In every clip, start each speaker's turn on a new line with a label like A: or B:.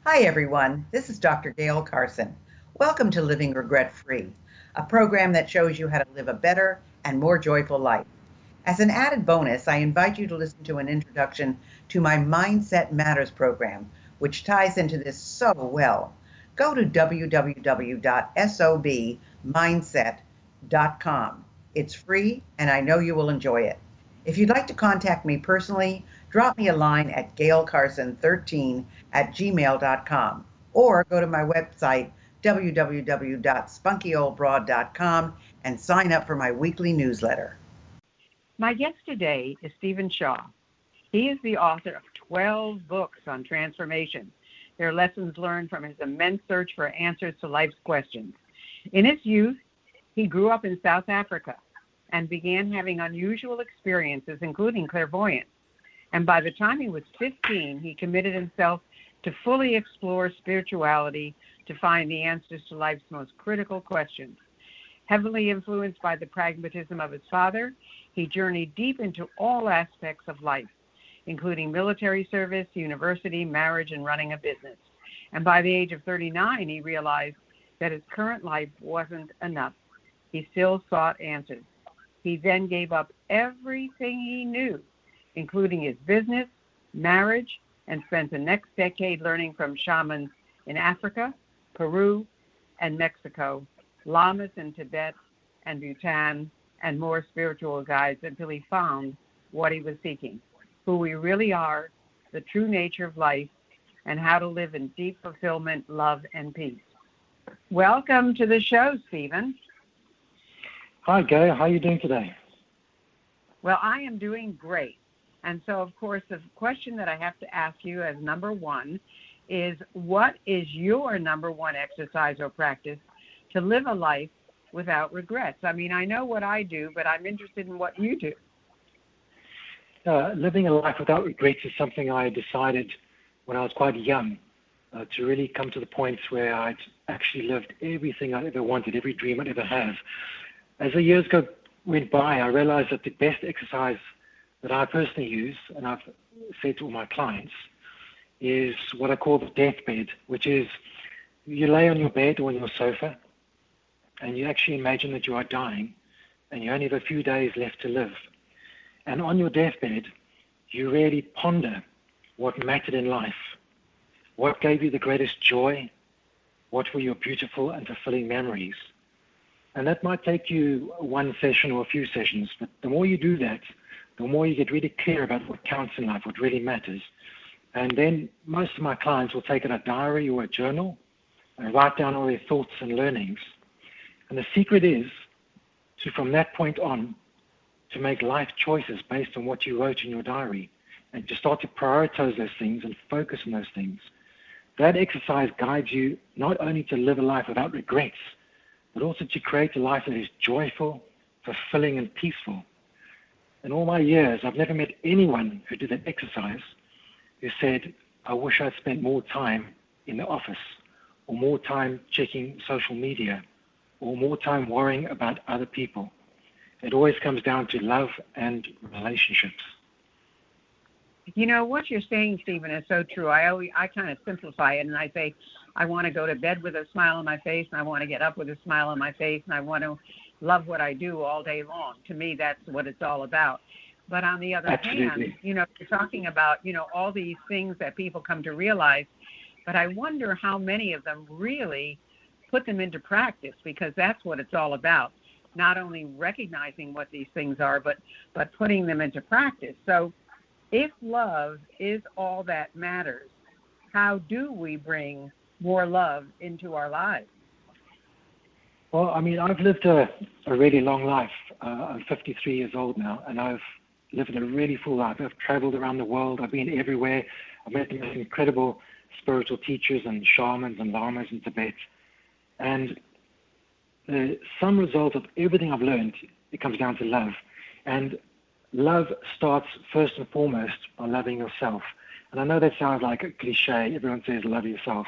A: Hi, everyone. This is Dr. Gail Carson. Welcome to Living Regret Free, a program that shows you how to live a better and more joyful life. As an added bonus, I invite you to listen to an introduction to my Mindset Matters program, which ties into this so well. Go to www.sobmindset.com. It's free, and I know you will enjoy it. If you'd like to contact me personally, drop me a line at gailcarson13@gmail.com or go to my website, www.spunkyoldbroad.com, and sign up for my weekly newsletter.
B: My guest today is Stephen Shaw. He is the author of 12 books on transformation. They're lessons learned from his immense search for answers to life's questions. In his youth, he grew up in South Africa and began having unusual experiences, including clairvoyance. And by the time he was 15, he committed himself to fully explore spirituality to find the answers to life's most critical questions. Heavily influenced by the pragmatism of his father, he journeyed deep into all aspects of life, including military service, university, marriage, and running a business. And by the age of 39, he realized that his current life wasn't enough. He still sought answers. He then gave up everything he knew, including his business, marriage, and spent the next decade learning from shamans in Africa, Peru, and Mexico, lamas in Tibet and Bhutan, and more spiritual guides until he found what he was seeking, who we really are, the true nature of life, and how to live in deep fulfillment, love, and peace. Welcome to the show, Stephen.
C: Hi, Gail. How are you doing today?
B: Well, I am doing great. And so, of course, the question that I have to ask you as number one is, what is your number one exercise or practice to live a life without regrets? I mean, I know what I do, but I'm interested in what you do.
C: Living a life without regrets is something I decided when I was quite young to really come to the point where I'd actually lived everything I ever wanted, every dream I'd ever have. As the years went by, I realized that the best exercise that I personally use, and I've said to all my clients, is what I call the deathbed, which is you lay on your bed or on your sofa and you actually imagine that you are dying and you only have a few days left to live. And on your deathbed, you really ponder what mattered in life, what gave you the greatest joy, what were your beautiful and fulfilling memories. And that might take you one session or a few sessions, but the more you do that, the more you get really clear about what counts in life, what really matters. And then most of my clients will take out a diary or a journal and write down all their thoughts and learnings. And the secret is to, from that point on, to make life choices based on what you wrote in your diary and to start to prioritize those things and focus on those things. That exercise guides you not only to live a life without regrets, but also to create a life that is joyful, fulfilling, and peaceful. In all my years, I've never met anyone who did that exercise who said, I wish I'd spent more time in the office, or more time checking social media, or more time worrying about other people. It always comes down to love and relationships.
B: You know, what you're saying, Stephen, is so true. I kind of simplify it, and I say, I want to go to bed with a smile on my face, and I want to get up with a smile on my face, and I want to love what I do all day long. To me, that's what it's all about. But on the other hand, you know, you're talking about, you know, all these things that people come to realize, but I wonder how many of them really put them into practice, because that's what it's all about. Not only recognizing what these things are, but putting them into practice. So if love is all that matters, how do we bring more love into our lives?
C: Well, I mean, I've lived a really long life. I'm 53 years old now, and I've lived a really full life. I've traveled around the world. I've been everywhere. I've met the most incredible spiritual teachers and shamans and lamas in Tibet. And the sum result of everything I've learned, it comes down to love. And love starts first and foremost by loving yourself. And I know that sounds like a cliche. Everyone says love yourself.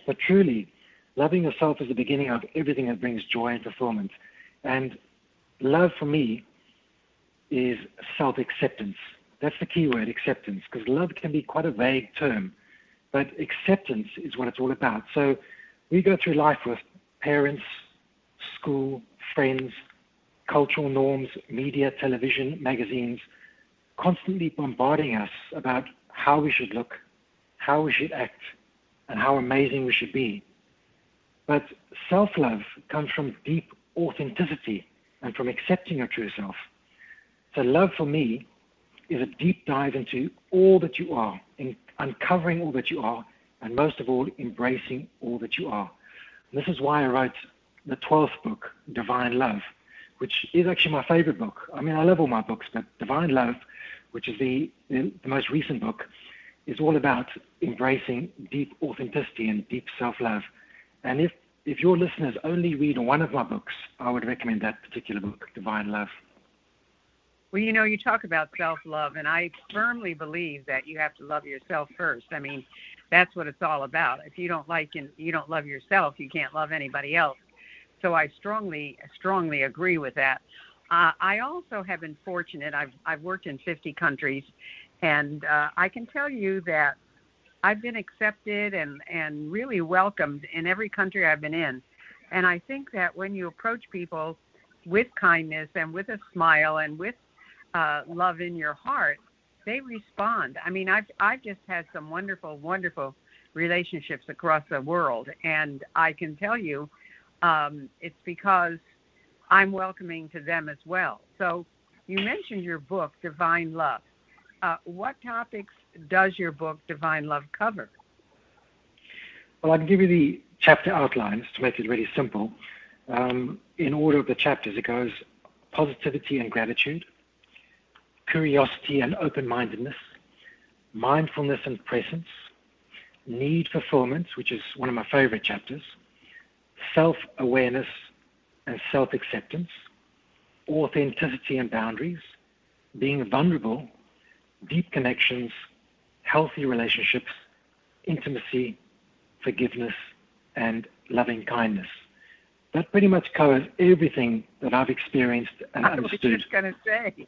C: But truly, loving yourself is the beginning of everything that brings joy and fulfillment. And love for me is self-acceptance. That's the key word, acceptance, because love can be quite a vague term. but acceptance is what it's all about. So we go through life with parents, school, friends, cultural norms, media, television, magazines, constantly bombarding us about how we should look, how we should act, and how amazing we should be. But self-love comes from deep authenticity and from accepting your true self. So love for me is a deep dive into all that you are, in uncovering all that you are, and most of all, embracing all that you are. And this is why I wrote the 12th book, Divine Love, which is actually my favorite book. I mean, I love all my books, but Divine Love, which is the most recent book, is all about embracing deep authenticity and deep self-love. And if your listeners only read one of my books, I would recommend that particular book, Divine Love.
B: Well, you talk about self-love, and I firmly believe that you have to love yourself first. I mean, that's what it's all about. If you don't love yourself, you can't love anybody else. So I strongly agree with that. I also have been fortunate. I've worked in 50 countries, and I can tell you that I've been accepted and really welcomed in every country I've been in. And I think that when you approach people with kindness and with a smile and with love in your heart, they respond. I mean, I've just had some wonderful, wonderful relationships across the world, and I can tell you it's because I'm welcoming to them as well. So you mentioned your book, Divine Love. What topics does your book, Divine Love, cover?
C: Well, I can give you the chapter outlines to make it really simple. In order of the chapters, it goes positivity and gratitude, curiosity and open-mindedness, mindfulness and presence, need fulfillment, which is one of my favorite chapters, self-awareness and self-acceptance, authenticity and boundaries, being vulnerable, deep connections, healthy relationships, intimacy, forgiveness, and loving kindness. That pretty much covers everything that I've experienced and understood.
B: I was just going to say,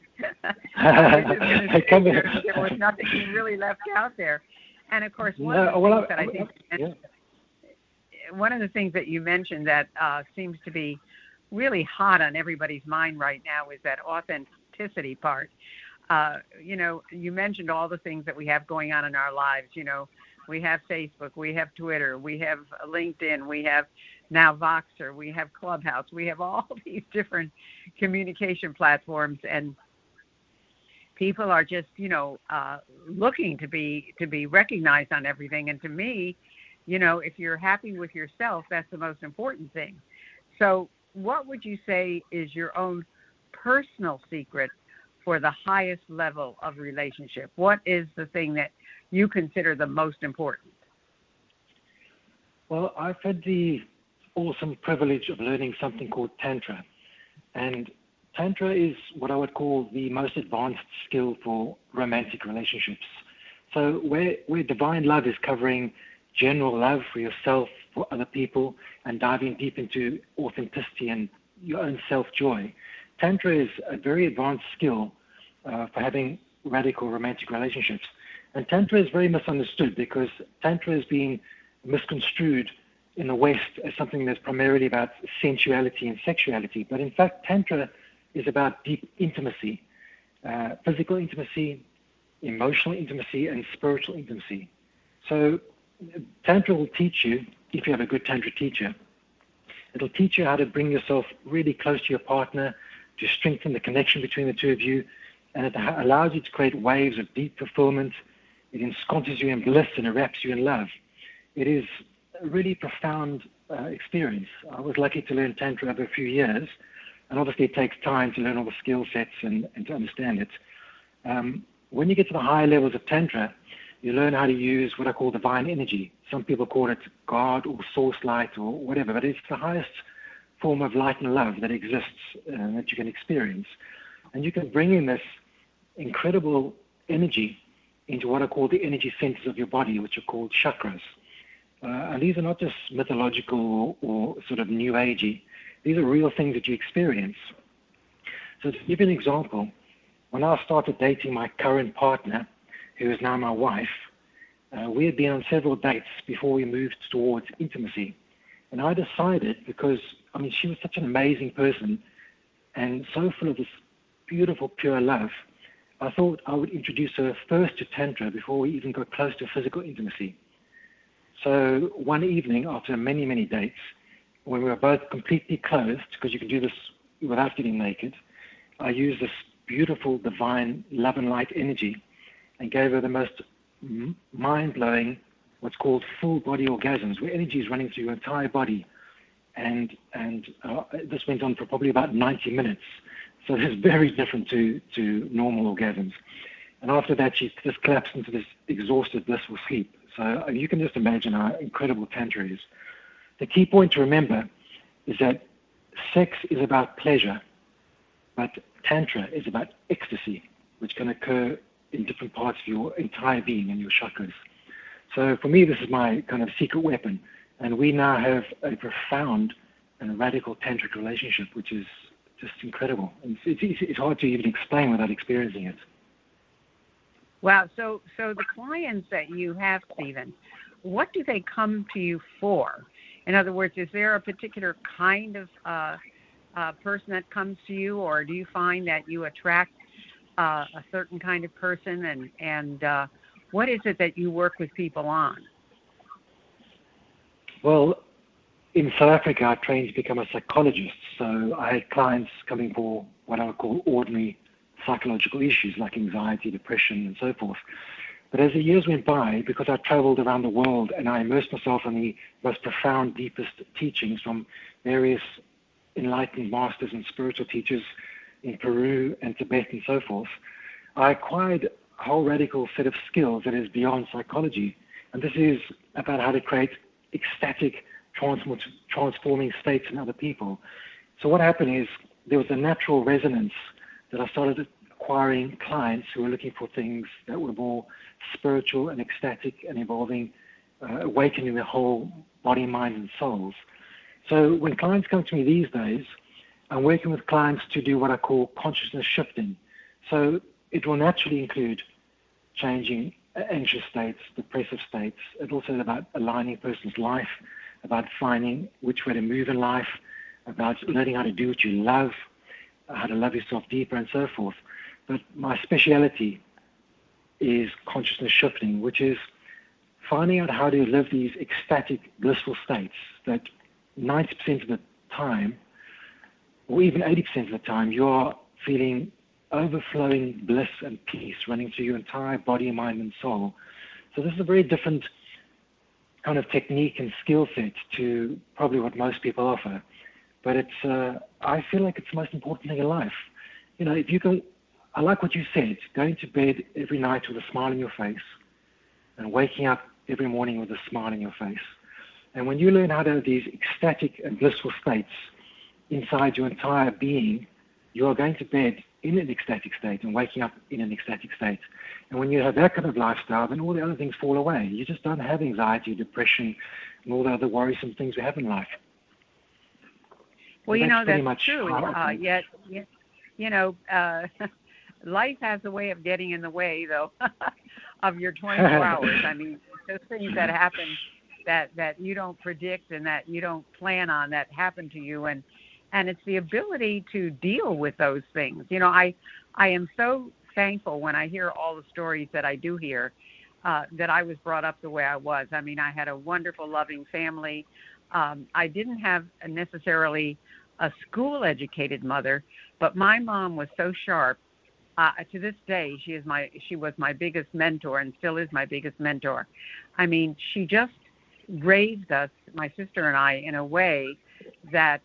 B: there was nothing you really left out there. And of course, one of the things that you mentioned that seems to be really hot on everybody's mind right now is that authenticity part. You mentioned all the things that we have going on in our lives. We have Facebook, we have Twitter, we have LinkedIn, we have now Voxer, we have Clubhouse, we have all these different communication platforms, and people are just, looking to be recognized on everything. And to me, if you're happy with yourself, that's the most important thing. So what would you say is your own personal secret for the highest level of relationship? What is the thing that you consider the most important?
C: Well, I've had the awesome privilege of learning something called Tantra. And Tantra is what I would call the most advanced skill for romantic relationships. So where Divine Love is covering general love for yourself, for other people, and diving deep into authenticity and your own self-joy, Tantra is a very advanced skill for having radical romantic relationships. And Tantra is very misunderstood because Tantra has been misconstrued in the West as something that's primarily about sensuality and sexuality. But in fact, Tantra is about deep intimacy, physical intimacy, emotional intimacy, and spiritual intimacy. So Tantra will teach you, if you have a good Tantra teacher, it'll teach you how to bring yourself really close to your partner, to strengthen the connection between the two of you, and it allows you to create waves of deep fulfillment. It ensconces you in bliss and it wraps you in love. It is a really profound experience. I was lucky to learn Tantra over a few years, and obviously it takes time to learn all the skill sets and to understand it. When you get to the higher levels of Tantra, you learn how to use what I call divine energy. Some people call it God or source light or whatever, but it's the highest form of light and love that exists that you can experience. And you can bring in this incredible energy into what I call the energy centers of your body, which are called chakras. And these are not just mythological or sort of new agey. These are real things that you experience. So to give you an example, when I started dating my current partner, who is now my wife, We had been on several dates before we moved towards intimacy. And I decided, because, I mean, she was such an amazing person and so full of this beautiful, pure love, I thought I would introduce her first to Tantra before we even got close to physical intimacy. So one evening, after many, many dates, when we were both completely clothed, because you can do this without getting naked, I used this beautiful, divine love and light energy and gave her the most mind-blowing, what's called full body orgasms, where energy is running through your entire body. And this went on for probably about 90 minutes. So it's very different to normal orgasms. And after that, she just collapsed into this exhausted, blissful sleep. So you can just imagine how incredible Tantra is. The key point to remember is that sex is about pleasure, but Tantra is about ecstasy, which can occur in different parts of your entire being and your chakras. So for me, this is my kind of secret weapon. And we now have a profound and radical tantric relationship, which is just incredible. And it's hard to even explain without experiencing it.
B: Wow. So the clients that you have, Stephen, what do they come to you for? In other words, is there a particular kind of person that comes to you, or do you find that you attract a certain kind of person? And what is it that you work with people on?
C: Well, in South Africa, I trained to become a psychologist. So I had clients coming for what I would call ordinary psychological issues like anxiety, depression, and so forth. But as the years went by, because I traveled around the world and I immersed myself in the most profound, deepest teachings from various enlightened masters and spiritual teachers in Peru and Tibet and so forth, I acquired a whole radical set of skills that is beyond psychology. And this is about how to create ecstatic, transforming states in other people. So what happened is there was a natural resonance that I started acquiring clients who were looking for things that were more spiritual and ecstatic and involving awakening their whole body, mind, and souls. So when clients come to me these days, I'm working with clients to do what I call consciousness shifting. So it will naturally include changing anxious states, depressive states. It's also about aligning a person's life, about finding which way to move in life, about learning how to do what you love, how to love yourself deeper, and so forth. But my speciality is consciousness shifting, which is finding out how to live these ecstatic, blissful states that 90% of the time, or even 80% of the time, you are feeling overflowing bliss and peace running through your entire body, mind, and soul. So this is a very different kind of technique and skill set to probably what most people offer. But it's, I feel like it's the most important thing in life. You know, if you can, I like what you said, going to bed every night with a smile on your face and waking up every morning with a smile on your face. And when you learn how to have these ecstatic and blissful states inside your entire being, you are going to bed in an ecstatic state and waking up in an ecstatic state. And when you have that kind of lifestyle, then all the other things fall away. You just don't have anxiety, depression, and all the other worrisome things we have in life.
B: Well,
C: so
B: you know, that's true.
C: Yet,
B: you know, life has a way of getting in the way, though, of your 24 hours. I mean, those things that happen that you don't predict and that you don't plan on that happen to you. And it's the ability to deal with those things. You know, I am so thankful when I hear all the stories that I do hear that I was brought up the way I was. I mean, I had a wonderful, loving family. I didn't have necessarily a school-educated mother, but my mom was so sharp. To this day, she was my biggest mentor and still is my biggest mentor. I mean, she just raised us, my sister and I, in a way that,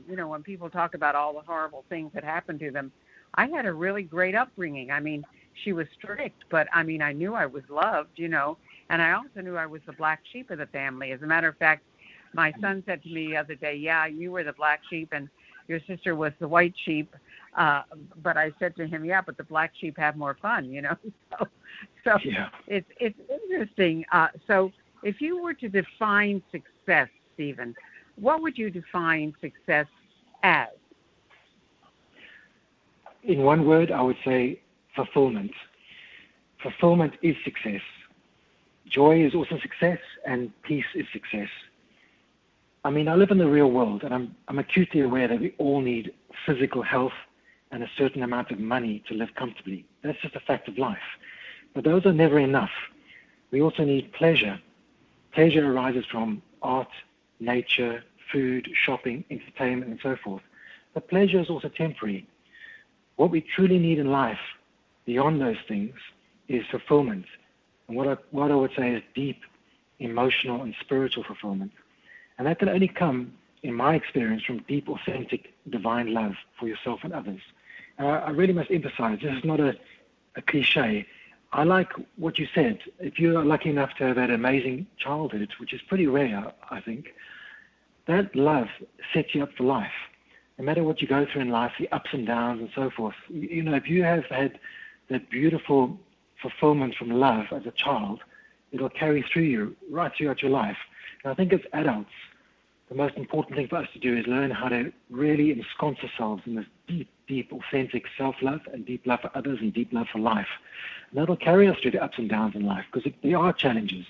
B: you know, when people talk about all the horrible things that happened to them, I had a really great upbringing. I mean, she was strict, but I mean, I knew I was loved, you know, and I also knew I was the black sheep of the family. As a matter of fact, my son said to me the other day, yeah, you were the black sheep and your sister was the white sheep. But I said to him, yeah, but the black sheep have more fun, you know. So yeah. It's interesting. So if you were to define success, Stephen, what would you define success as?
C: In one word, I would say fulfillment. Fulfillment is success. joy is also success, and peace is success. I mean, I live in the real world, and I'm acutely aware that we all need physical health and a certain amount of money to live comfortably. That's just a fact of life. But those are never enough. We also need pleasure. Pleasure arises from art, nature, food, shopping, entertainment, and so forth. But pleasure is also temporary. What we truly need in life, beyond those things, is fulfillment. And what I would say is deep emotional and spiritual fulfillment. And that can only come, in my experience, from deep, authentic, divine love for yourself and others. I really must emphasize, this is not a cliche. I like what you said. If you're lucky enough to have that amazing childhood, which is pretty rare, I think, that love sets you up for life. No matter what you go through in life, the ups and downs and so forth, you know, if you have had that beautiful fulfillment from love as a child, it'll carry through you right throughout your life. And I think as adults, the most important thing for us to do is learn how to really ensconce ourselves in this deep, deep, authentic self-love and deep love for others and deep love for life. And that'll carry us through the ups and downs in life, because there are challenges,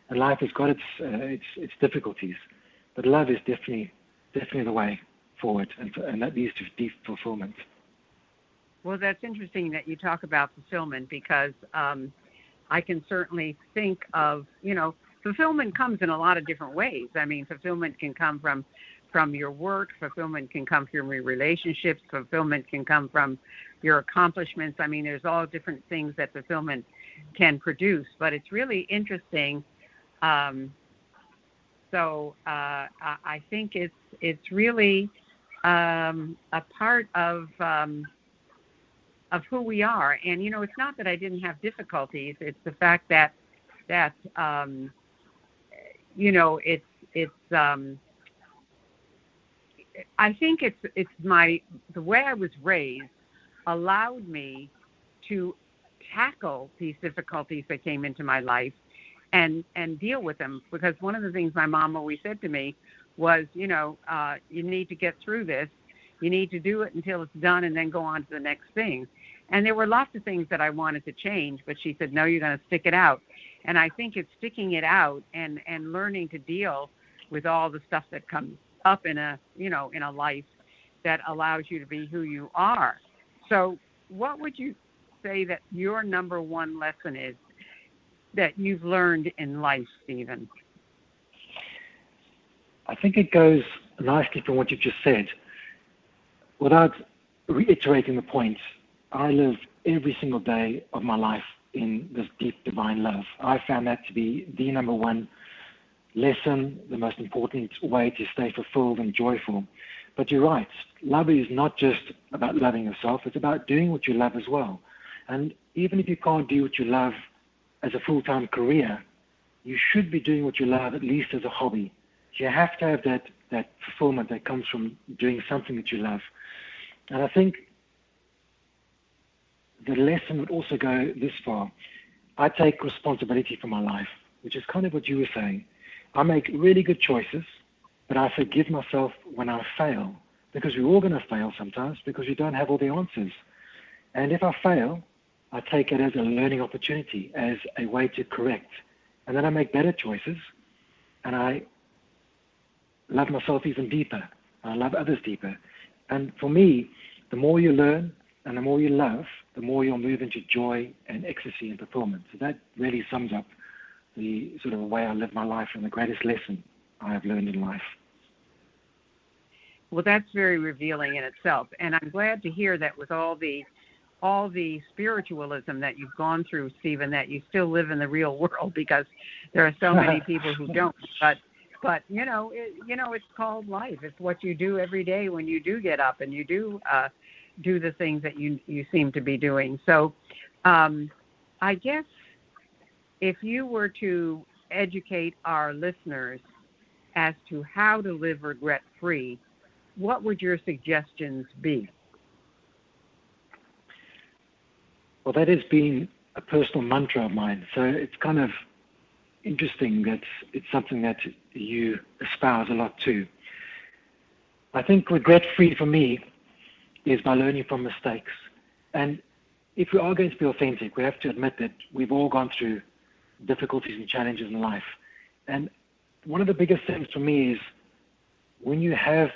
C: and life has got its difficulties. But love is definitely the way forward, and that leads to deep fulfillment.
B: Well, that's interesting that you talk about fulfillment, because I can certainly think of, you know, fulfillment comes in a lot of different ways. I mean, fulfillment can come from your work, fulfillment can come from your relationships, fulfillment can come from your accomplishments. I mean, there's all different things that fulfillment can produce, but it's really interesting. So I think it's really a part of who we are. And, you know, it's not that I didn't have difficulties. It's the fact that you know, I think it's the way I was raised allowed me to tackle these difficulties that came into my life and deal with them. Because one of the things my mom always said to me was, you know, you need to get through this. You need to do it until it's done and then go on to the next thing. And there were lots of things that I wanted to change, but she said, no, you're going to stick it out. And I think it's sticking it out and learning to deal with all the stuff that comes up in a life that allows you to be who you are. So what would you say that your number one lesson is that you've learned in life, Stephen?
C: I think it goes nicely from what you just said. Without reiterating the point, I live every single day of my life in this deep divine love. I found that to be the number one lesson, the most important way to stay fulfilled and joyful. But you're right, love is not just about loving yourself, it's about doing what you love as well. And even if you can't do what you love as a full-time career, you should be doing what you love at least as a hobby. You have to have that fulfillment that comes from doing something that you love. And I think the lesson would also go this far. I take responsibility for my life, which is kind of what you were saying. I make really good choices, but I forgive myself when I fail, because we're all going to fail sometimes because we don't have all the answers. And if I fail, I take it as a learning opportunity, as a way to correct. And then I make better choices, and I love myself even deeper. I love others deeper. And for me, the more you learn and the more you love, the more you'll move into joy and ecstasy and fulfillment. So that really sums up the sort of way I live my life and the greatest lesson I have learned in life.
B: Well, that's very revealing in itself. And I'm glad to hear that with all the spiritualism that you've gone through, Stephen, that you still live in the real world, because there are so many people who don't. But you know, it's called life. It's what you do every day when you do get up and you do the things that you seem to be doing. So I guess if you were to educate our listeners as to how to live regret-free, what would your suggestions be?
C: Well, that has been a personal mantra of mine. So it's kind of interesting that it's something that you espouse a lot too. I think regret-free for me is by learning from mistakes. And if we are going to be authentic, we have to admit that we've all gone through difficulties and challenges in life. And one of the biggest things for me is when you have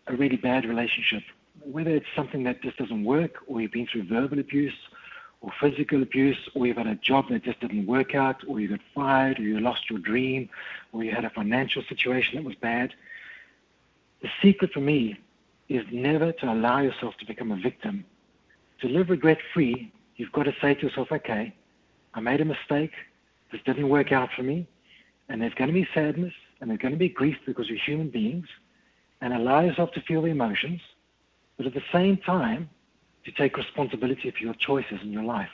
C: a really bad relationship, whether it's something that just doesn't work, or you've been through verbal abuse or physical abuse, or you've had a job that just didn't work out, or you got fired, or you lost your dream, or you had a financial situation that was bad, the secret for me is never to allow yourself to become a victim. To live regret-free, you've got to say to yourself, okay, I made a mistake, this didn't work out for me, and there's going to be sadness, and there's going to be grief because you're human beings, and allow yourself to feel the emotions, but at the same time, to take responsibility for your choices in your life,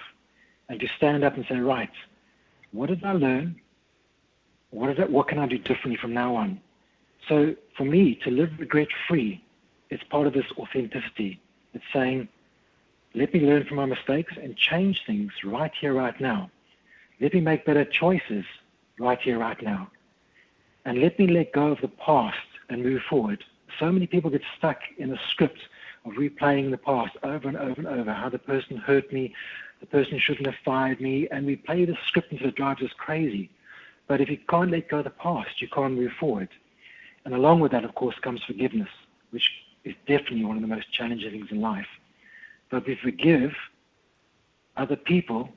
C: and to stand up and say, right, what did I learn? What can I do differently from now on? So for me, to live regret-free, it's part of this authenticity. It's saying, let me learn from my mistakes and change things right here, right now. Let me make better choices right here, right now. And let me let go of the past and move forward. So many people get stuck in a script of replaying the past over and over and over, how the person hurt me, the person shouldn't have fired me, and we play the script until it drives us crazy. But if you can't let go of the past, you can't move forward. And along with that, of course, comes forgiveness, which is definitely one of the most challenging things in life. But we forgive other people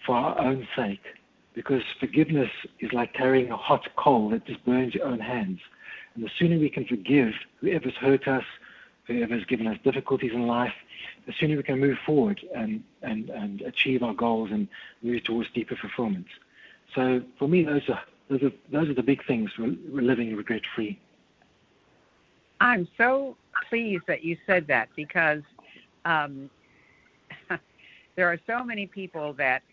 C: for our own sake, because forgiveness is like carrying a hot coal that just burns your own hands. And the sooner we can forgive whoever's hurt us, whoever's given us difficulties in life, the sooner we can move forward and achieve our goals and move towards deeper fulfillment. So for me, those are the big things for living regret-free.
B: I'm so pleased that you said that, because there are so many people that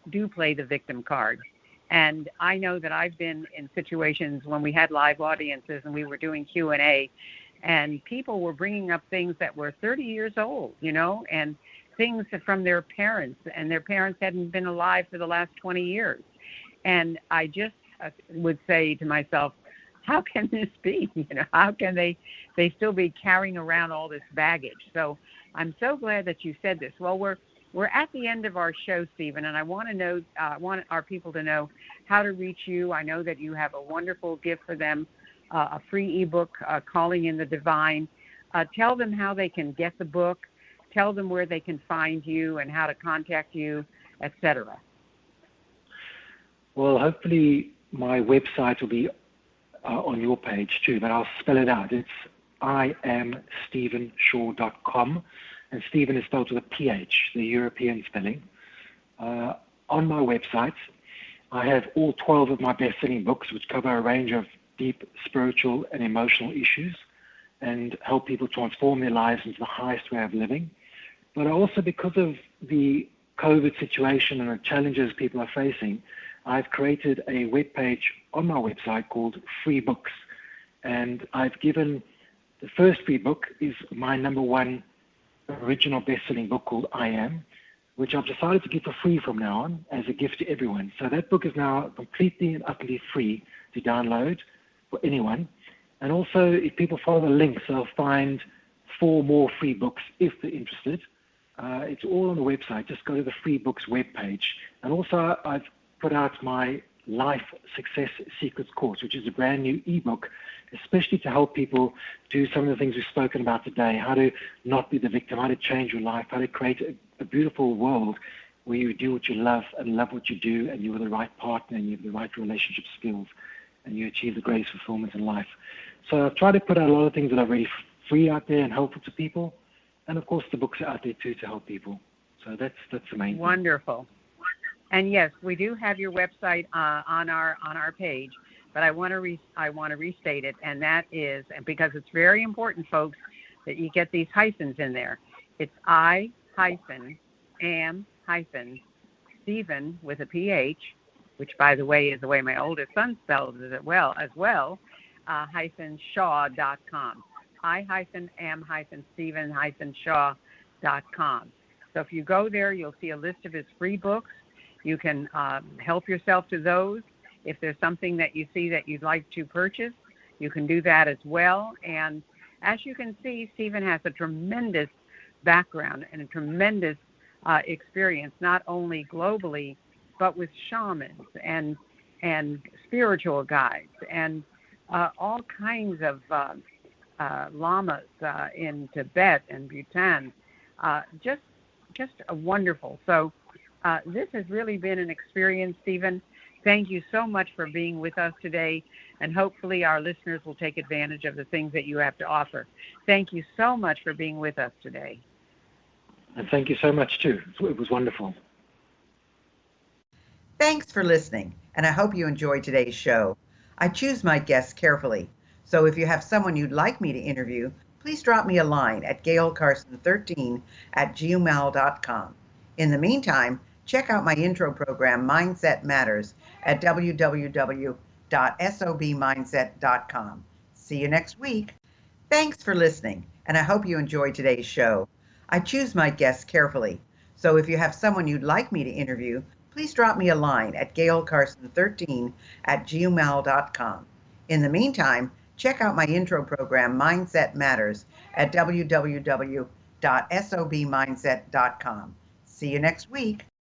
B: do play the victim card. And I know that I've been in situations when we had live audiences and we were doing Q&A, and people were bringing up things that were 30 years old, and things from their parents, and their parents hadn't been alive for the last 20 years. And I just would say to myself, how can this be? How can they still be carrying around all this baggage? So I'm so glad that you said this. Well, we're at the end of our show, Stephen, and I want our people to know how to reach you. I know that you have a wonderful gift for them, a free ebook, Calling in the Divine. Tell them how they can get the book. Tell them where they can find you and how to contact you, etc.
C: Well, hopefully my website will be on your page too, but I'll spell it out. It's iamstephenshaw.com, and Stephen is spelled with a PH, the European spelling. On my website, I have all 12 of my best-selling books, which cover a range of deep spiritual and emotional issues and help people transform their lives into the highest way of living. But also, because of the COVID situation and the challenges people are facing, I've created a webpage on my website called Free Books. And I've given, the first free book is my number one original best-selling book called I Am, which I've decided to give for free from now on as a gift to everyone. So that book is now completely and utterly free to download for anyone. And also, if people follow the links, they'll find 4 more free books if they're interested. It's all on the website. Just go to the Free Books webpage. And also, I've put out my Life Success Secrets course, which is a brand new ebook, especially to help people do some of the things we've spoken about today, how to not be the victim, how to change your life, how to create a beautiful world where you do what you love and love what you do, and you're the right partner and you have the right relationship skills, and you achieve the greatest fulfillment in life. So I've tried to put out a lot of things that are really free out there and helpful to people. And of course, the books are out there too to help people. So that's the main thing.
B: Wonderful. And yes, we do have your website on our page, but I want to restate it, and that is, and because it's very important, folks, that you get these hyphens in there. It's I-am-Stephen with a PH, which, by the way, is the way my oldest son spells it as well, -shaw.com. I-am-Stephen-shaw.com. So if you go there, you'll see a list of his free books. You can help yourself to those. If there's something that you see that you'd like to purchase, you can do that as well. And as you can see, Stephen has a tremendous background and a tremendous experience, not only globally but with shamans and spiritual guides and all kinds of lamas in Tibet and Bhutan. Just wonderful. So this has really been an experience, Stephen. Thank you so much for being with us today, and hopefully our listeners will take advantage of the things that you have to offer. Thank you so much for being with us today.
C: And thank you so much, too. It was wonderful.
A: Thanks for listening, and I hope you enjoyed today's show. I choose my guests carefully, so if you have someone you'd like me to interview, please drop me a line at gailcarson13@gmail.com. In the meantime, check out my intro program, Mindset Matters, at www.sobmindset.com. See you next week. Thanks for listening, and I hope you enjoyed today's show. I choose my guests carefully, so if you have someone you'd like me to interview, please drop me a line at gailcarson13@gmail.com. In the meantime, check out my intro program, Mindset Matters, at www.sobmindset.com. See you next week.